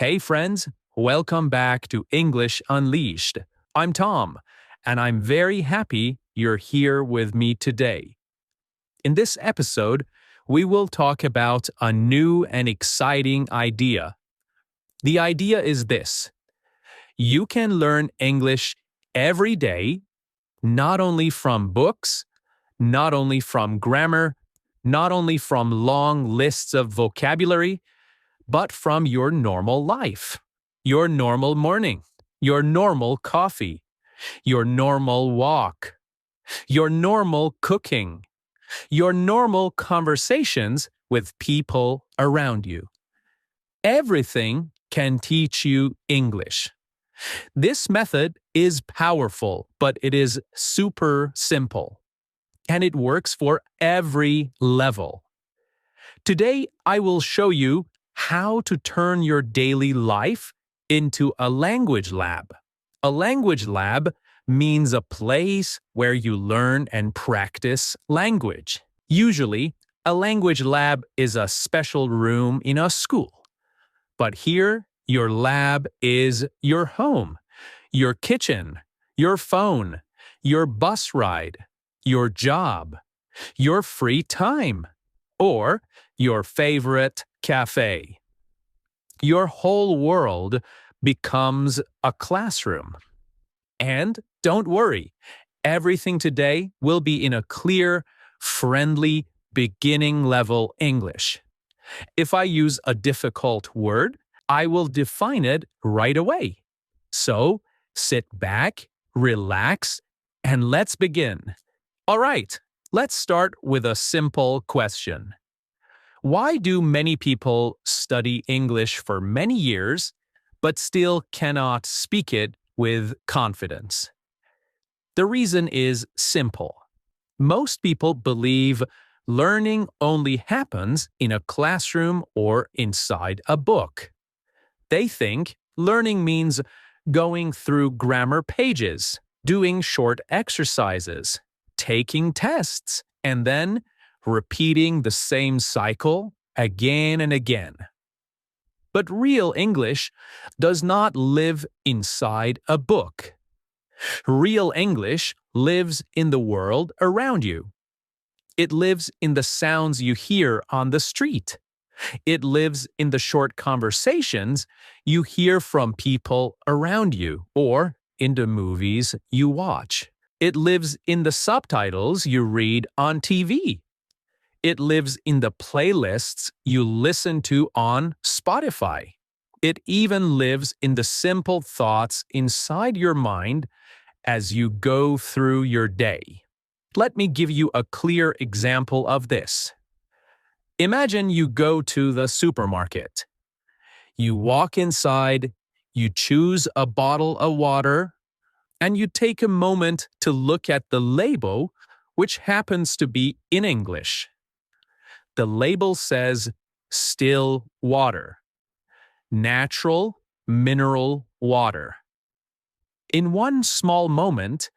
Hey friends, welcome back to English Unleashed. I'm Tom, and I'm very happy you're here with me today. In this episode, we will talk about a new and exciting idea. The idea is this: you can learn English every day, not only from books, not only from grammar, not only from long lists of vocabulary, but from your normal life, your normal morning, your normal coffee, your normal walk, your normal cooking, your normal conversations with people around you. Everything can teach you English. This method is powerful, but it is super simple, and it works for every level. Today, I will show you how to turn your daily life into a language lab. A language lab means a place where you learn and practice language. Usually, a language lab is a special room in a school. But here, your lab is your home, your kitchen, your phone, your bus ride, your job, your free time, or your favorite cafe. Your whole world becomes a classroom. And don't worry, everything today will be in a clear, friendly, beginning level English. If I use a difficult word, I will define it right away. So, sit back, relax, and let's begin. All right, let's start with a simple question. Why do many people study English for many years but still cannot speak it with confidence? The reason is simple. Most people believe learning only happens in a classroom or inside a book. They think learning means going through grammar pages, doing short exercises, taking tests, and then repeating the same cycle again and again. But real English does not live inside a book. Real English lives in the world around you. It lives in the sounds you hear on the street. It lives in the short conversations you hear from people around you or in the movies you watch. It lives in the subtitles you read on TV. It lives in the playlists you listen to on Spotify. It even lives in the simple thoughts inside your mind as you go through your day. Let me give you a clear example of this. Imagine you go to the supermarket. You walk inside, you choose a bottle of water, and you take a moment to look at the label, which happens to be in English. The label says still water, natural mineral water. In one small moment,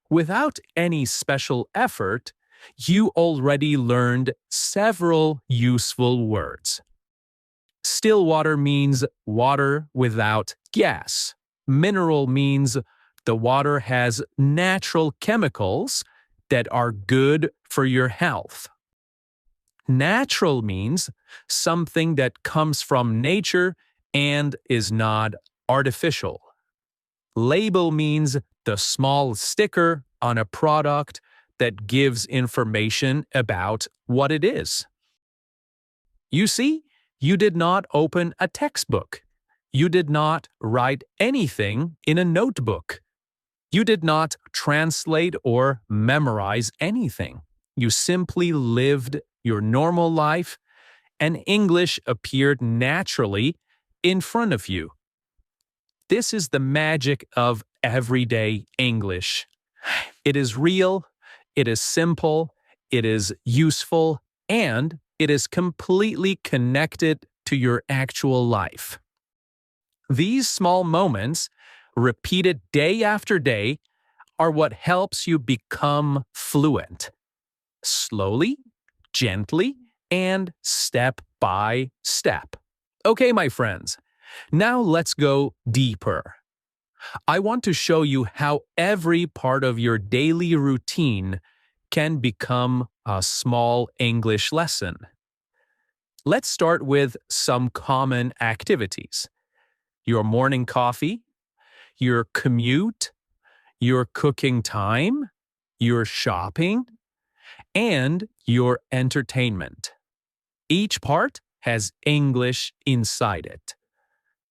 without any special effort, you already learned several useful words. Still water means water without gas. Mineral means the water has natural chemicals that are good for your health. Natural means something that comes from nature and is not artificial. Label means the small sticker on a product that gives information about what it is. You see, you did not open a textbook. You did not write anything in a notebook. You did not translate or memorize anything. You simply lived your normal life, and English appeared naturally in front of you. This is the magic of everyday English. It is real, it is simple, it is useful, and it is completely connected to your actual life. These small moments, repeated day after day, are what helps you become fluent. Slowly, gently, and step by step. Okay, my friends, Now let's go deeper. I want to show you how every part of your daily routine can become a small English lesson. Let's start with some common activities. Your morning coffee, your commute, your cooking time, your shopping, and your entertainment. Each part has English inside it.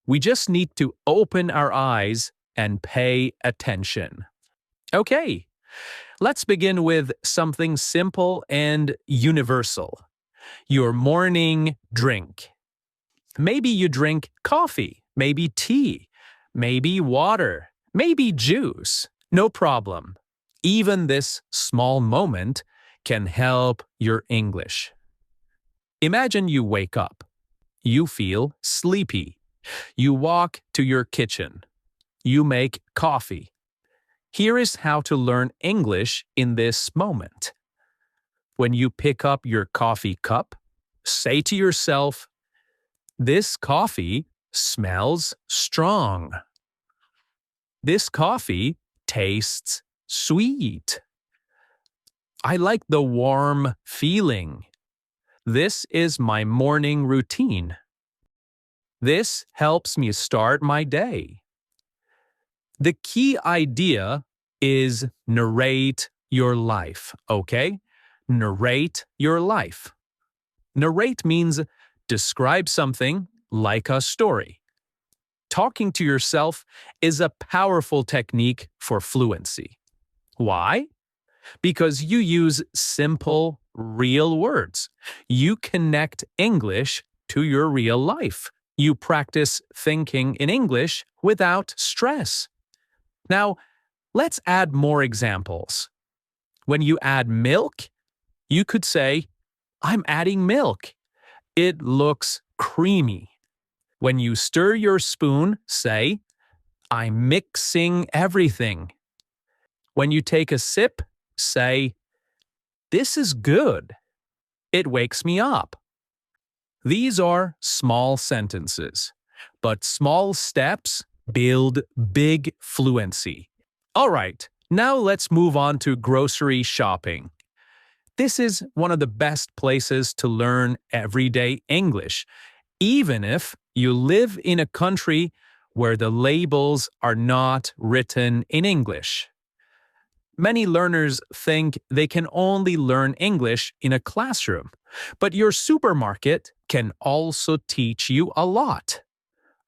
We just need to open our eyes and pay attention. Okay, let's begin with something simple and universal. Your morning drink. Maybe you drink coffee, maybe tea, maybe water, maybe juice. No problem. Even this small moment can help your English. Imagine you wake up. You feel sleepy. You walk to your kitchen. You make coffee. Here is how to learn English in this moment. When you pick up your coffee cup, say to yourself, "This coffee smells strong. This coffee tastes sweet. I like the warm feeling. This is my morning routine. This helps me start my day." The key idea is narrate your life, okay? Narrate your life. Narrate means describe something like a story. Talking to yourself is a powerful technique for fluency. Why? Because you use simple, real words. You connect English to your real life. You practice thinking in English without stress. Now, let's add more examples. When you add milk, you could say, "I'm adding milk. It looks creamy." When you stir your spoon, say, "I'm mixing everything." When you take a sip, say, "This is good. It wakes me up." These are small sentences, but small steps build big fluency. All right, now let's move on to grocery shopping. This is one of the best places to learn everyday English, even if you live in a country where the labels are not written in English. Many learners think they can only learn English in a classroom, but your supermarket can also teach you a lot.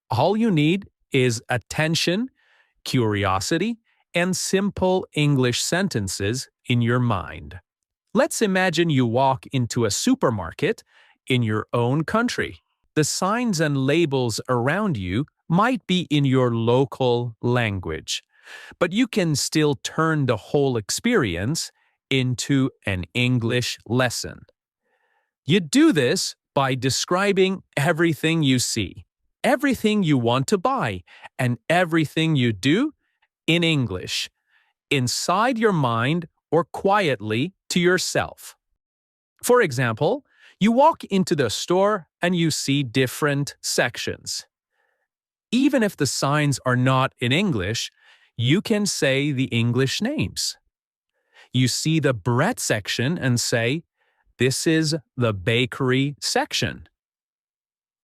All you need is attention, curiosity, and simple English sentences in your mind. Let's imagine you walk into a supermarket in your own country. The signs and labels around you might be in your local language, but you can still turn the whole experience into an English lesson. You do this by describing everything you see, everything you want to buy, and everything you do in English, inside your mind or quietly to yourself. For example, you walk into the store and you see different sections. Even if the signs are not in English, you can say the English names. You see the bread section and say, "This is the bakery section."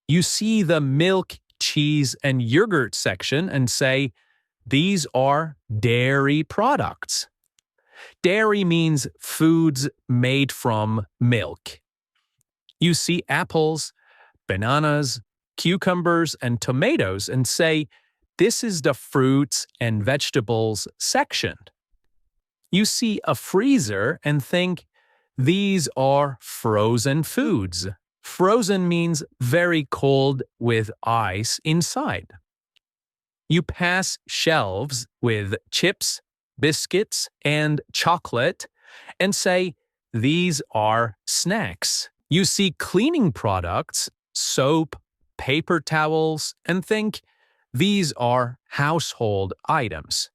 You see the milk, cheese, and yogurt section and say, "These are dairy products." Dairy means foods made from milk. You see apples, bananas, cucumbers, and tomatoes and say, "This is the fruits and vegetables section." You see a freezer and think, "These are frozen foods." Frozen means very cold with ice inside. You pass shelves with chips, biscuits, and chocolate and say, "These are snacks." You see cleaning products, soap, paper towels, and think, "These are household items."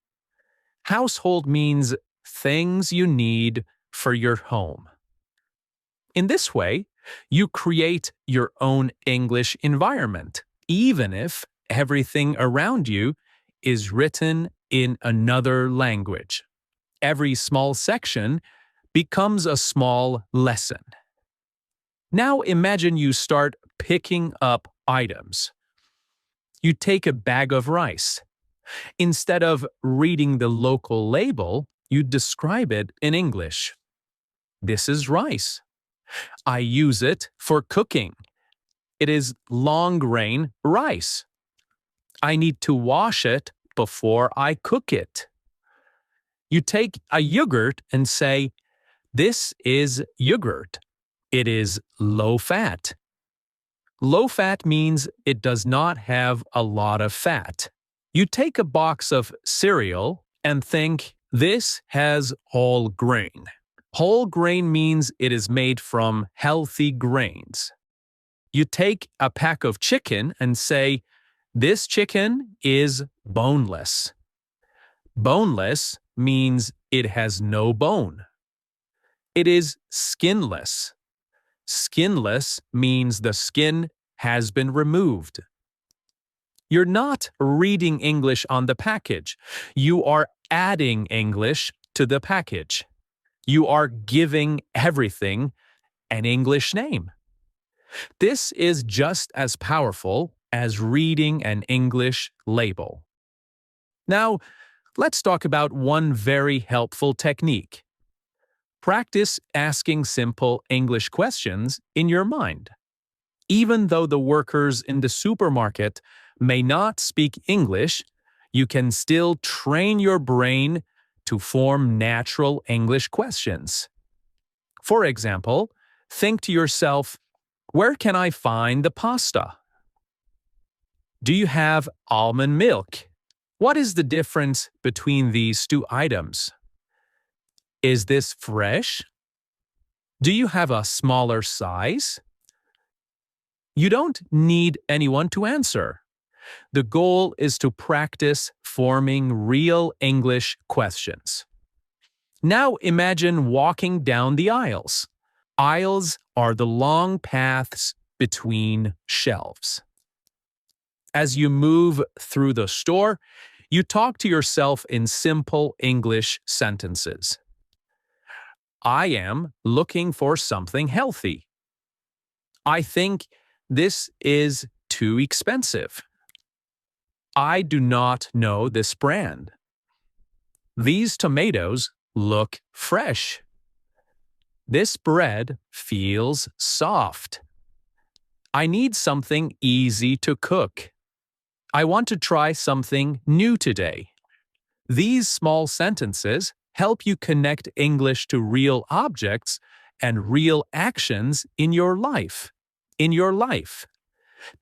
Household means things you need for your home. In this way, you create your own English environment, even if Everything around you is written in another language. Every small section becomes a small lesson. Now imagine you start picking up items. You take a bag of rice. Instead of reading the local label, you describe it in English. This is rice. I use it for cooking. It is long grain rice. I need to wash it before I cook it. You take a yogurt and say, this is yogurt. It is low fat. Low fat means it does not have a lot of fat. You take a box of cereal and think, this has whole grain. Whole grain means it is made from healthy grains. You take a pack of chicken and say, this chicken is boneless. Boneless means it has no bone. It is skinless. Skinless means the skin has been removed. You're not reading English on the package. You are adding English to the package. You are giving everything an English name. This is just as powerful as reading an English label. Now, let's talk about one very helpful technique. Practice asking simple English questions in your mind. Even though the workers in the supermarket may not speak English, you can still train your brain to form natural English questions. For example, think to yourself, where can I find the pasta? Do you have almond milk? What is the difference between these two items? Is this fresh? Do you have a smaller size? You don't need anyone to answer. The goal is to practice forming real English questions. Now imagine walking down the aisles. Aisles are the long paths between shelves. As you move through the store, you talk to yourself in simple English sentences. I am looking for something healthy. I think this is too expensive. I do not know this brand. These tomatoes look fresh. This bread feels soft. I need something easy to cook. I want to try something new today. These small sentences help you connect English to real objects and real actions in your life.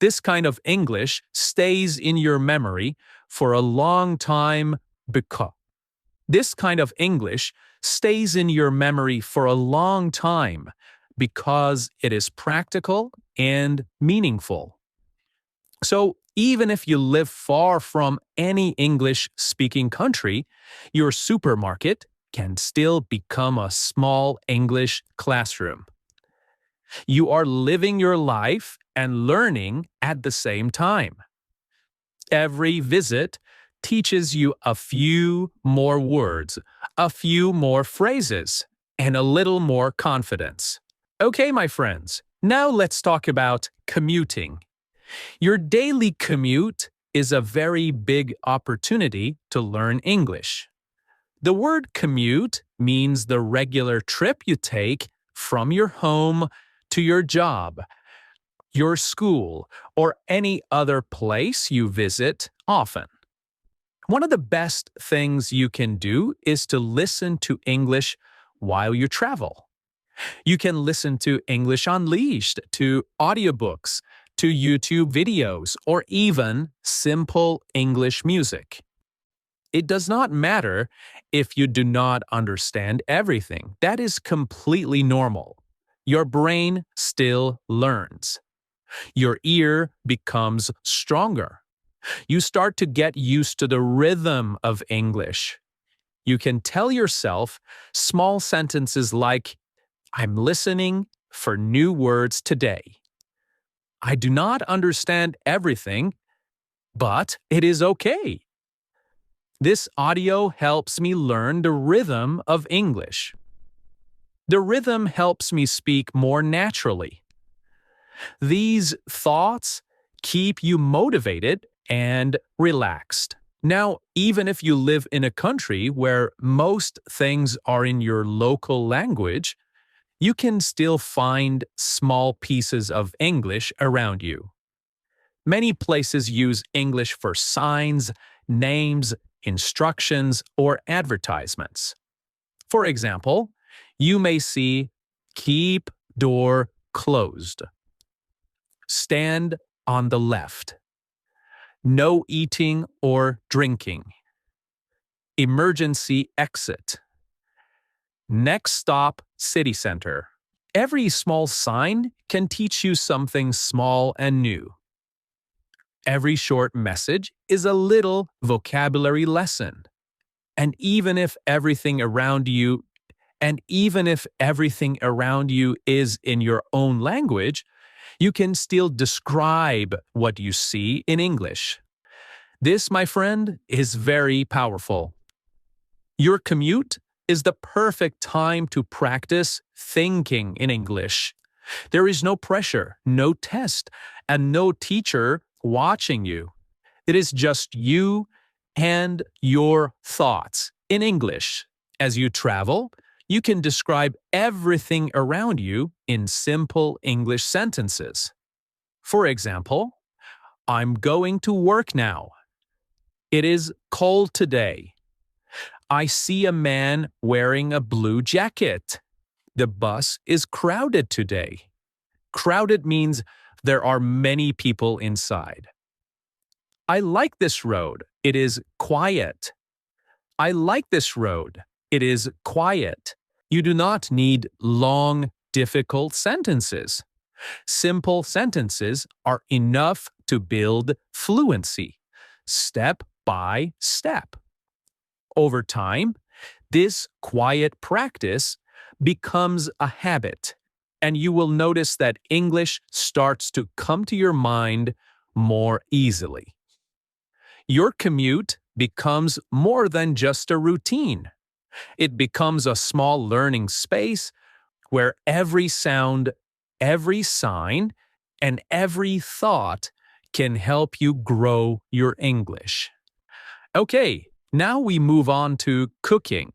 This kind of English stays in your memory for a long time because it is practical and meaningful. So even if you live far from any English-speaking country, your supermarket can still become a small English classroom. You are living your life and learning at the same time. Every visit teaches you a few more words, a few more phrases, and a little more confidence. Okay, my friends, now let's talk about commuting. Your daily commute is a very big opportunity to learn English. The word commute means the regular trip you take from your home to your job, your school, or any other place you visit often. One of the best things you can do is to listen to English while you travel. You can listen to English Unleashed, to audiobooks, to YouTube videos, or even simple English music. It does not matter if you do not understand everything. That is completely normal. Your brain still learns. Your ear becomes stronger. You start to get used to the rhythm of English. You can tell yourself small sentences like, I'm listening for new words today. I do not understand everything, but it is okay. This audio helps me learn the rhythm of English. The rhythm helps me speak more naturally. These thoughts keep you motivated and relaxed. Now, even if you live in a country where most things are in your local language, you can still find small pieces of English around you. Many places use English for signs, names, instructions, or advertisements. For example, you may see "keep door closed," "stand on the left," "no eating or drinking," "emergency exit," "next stop city center." Every small sign can teach you something small and new. Every short message is a little vocabulary lesson. And even if everything around you is in your own language, you can still describe what you see in English. This, my friend, is very powerful. Your commute is the perfect time to practice thinking in English. There is no pressure, no test, and no teacher watching you. It is just you and your thoughts in English. As you travel, you can describe everything around you in simple English sentences. For example, "I'm going to work now." "It is cold today." "I see a man wearing a blue jacket." "The bus is crowded today." Crowded means there are many people inside. "I like this road. It is quiet." "I like this road. It is quiet." You do not need long, difficult sentences. Simple sentences are enough to build fluency, step by step. Over time, this quiet practice becomes a habit, and you will notice that English starts to come to your mind more easily. Your commute becomes more than just a routine. It becomes a small learning space where every sound, every sign, and every thought can help you grow your English. Okay, now we move on to cooking.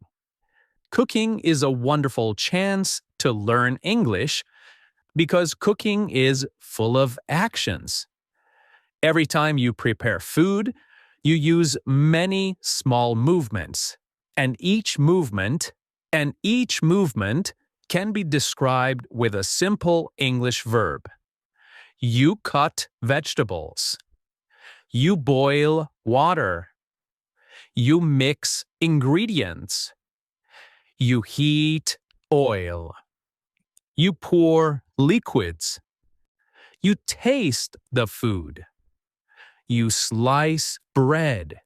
Cooking is a wonderful chance to learn English because cooking is full of actions. Every time you prepare food, you use many small movements, and each movement can be described with a simple English verb. You cut vegetables. You boil water. You mix ingredients. You heat oil. You pour liquids. You taste the food. You slice bread.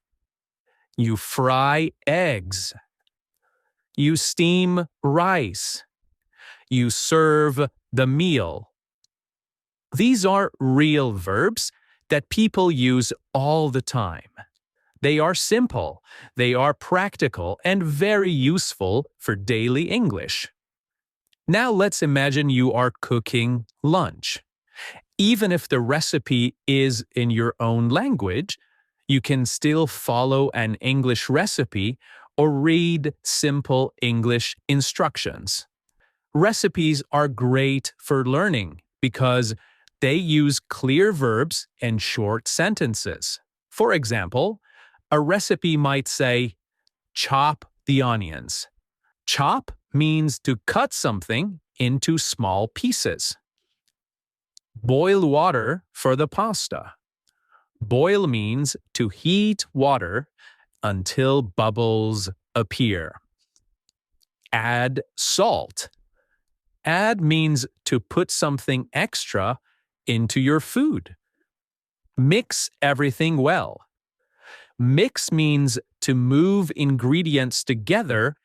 You fry eggs. You steam rice. You serve the meal. These are real verbs that people use all the time. They are simple, they are practical, and very useful for daily English. Now let's imagine you are cooking lunch. Even if the recipe is in your own language, you can still follow an English recipe or read simple English instructions. Recipes are great for learning because they use clear verbs and short sentences. For example, a recipe might say, "chop the onions." Chop means to cut something into small pieces. Boil water for the pasta. Boil means to heat water until bubbles appear. Add salt. Add means to put something extra into your food. Mix everything well. Mix means to move ingredients together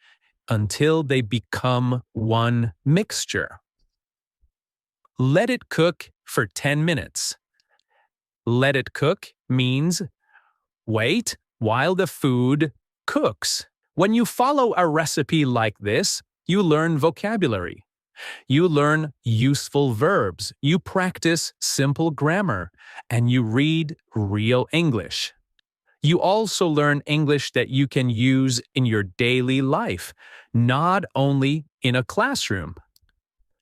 until they become one mixture. Let it cook for 10 minutes. Let it cook means Wait while the food cooks. When you follow a recipe like this, you learn vocabulary. You learn useful verbs, you practice simple grammar, and you read real English. You also learn English that you can use in your daily life, not only in a classroom.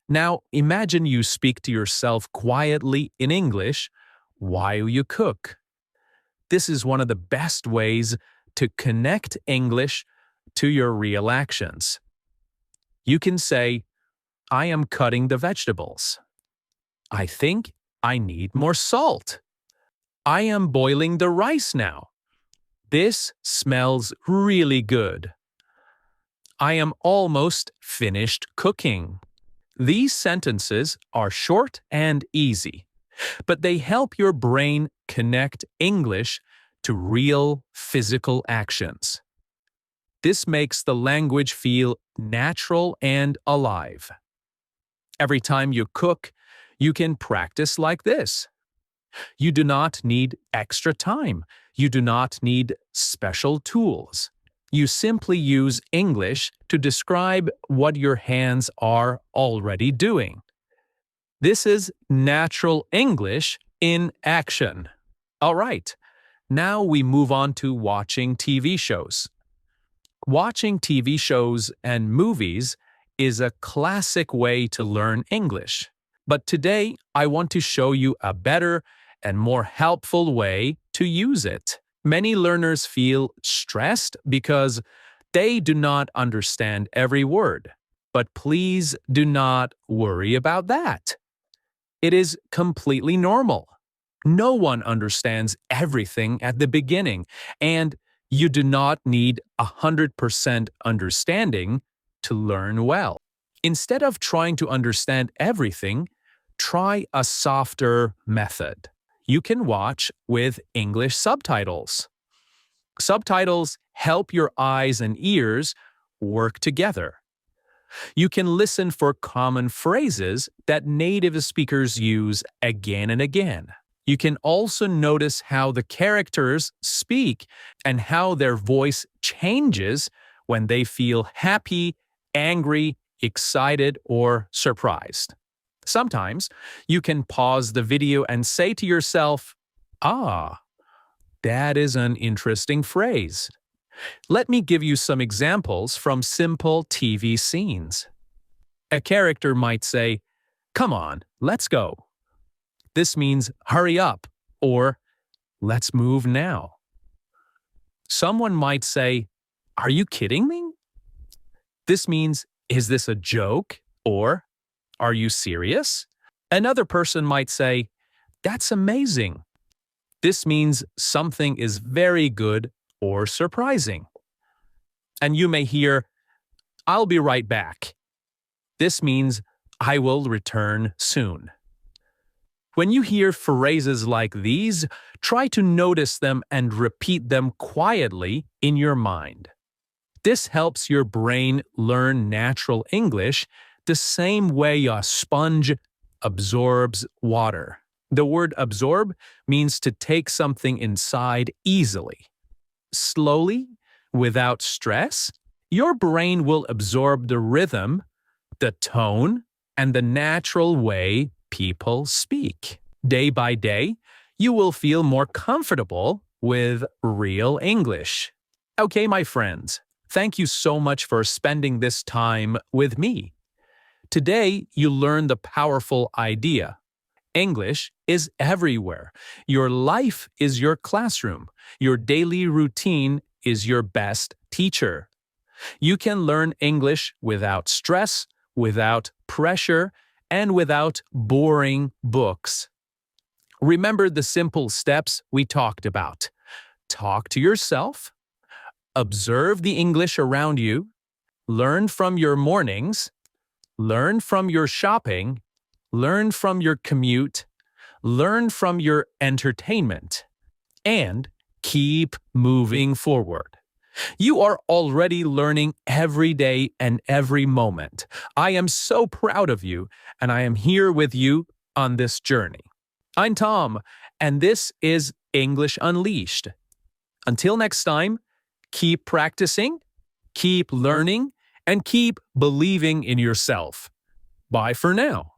Now, imagine you speak to yourself quietly in English while you cook. This is one of the best ways to connect English to your real actions. You can say, I am cutting the vegetables. I think I need more salt. I am boiling the rice now. This smells really good. I am almost finished cooking. These sentences are short and easy, but they help your brain connect English to real physical actions. This makes the language feel natural and alive. Every time you cook, you can practice like this. You do not need extra time. You do not need special tools. You simply use English to describe what your hands are already doing. This is natural English in action. All right, now we move on to watching TV shows. Watching TV shows and movies is a classic way to learn English. But today, I want to show you a better and more helpful way to use it. Many learners feel stressed because they do not understand every word. But please do not worry about that. It is completely normal. No one understands everything at the beginning, and you do not need 100% understanding to learn well. Instead of trying to understand everything, try a softer method. You can watch with English subtitles. Subtitles help your eyes and ears work together. You can listen for common phrases that native speakers use again and again. You can also notice how the characters speak and how their voice changes when they feel happy, angry, excited, or surprised. Sometimes you can pause the video and say to yourself, "Ah, that is an interesting phrase." Let me give you some examples from simple TV scenes. A character might say, "Come on, let's go." This means hurry up or let's move now. Someone might say, "Are you kidding me?" This means, is this a joke? Or, are you serious? Another person might say, "That's amazing." This means something is very good or surprising. And you may hear, "I'll be right back." This means, I will return soon. When you hear phrases like these, try to notice them and repeat them quietly in your mind. This helps your brain learn natural English the same way a sponge absorbs water. The word absorb means to take something inside easily. Slowly, without stress, your brain will absorb the rhythm, the tone, and the natural way people speak. Day by day, you will feel more comfortable with real English. Okay, my friends, thank you so much for spending this time with me. Today, you learned the powerful idea. English is everywhere. Your life is your classroom. Your daily routine is your best teacher. You can learn English without stress, without pressure, and without boring books. Remember the simple steps we talked about. Talk to yourself. Observe the English around you. Learn from your mornings. Learn from your shopping. Learn from your commute. Learn from your entertainment. And keep moving forward. You are already learning every day and every moment. I am so proud of you, and I am here with you on this journey. I'm Tom, and this is English Unleashed. Until next time, keep practicing, keep learning, and keep believing in yourself. Bye for now.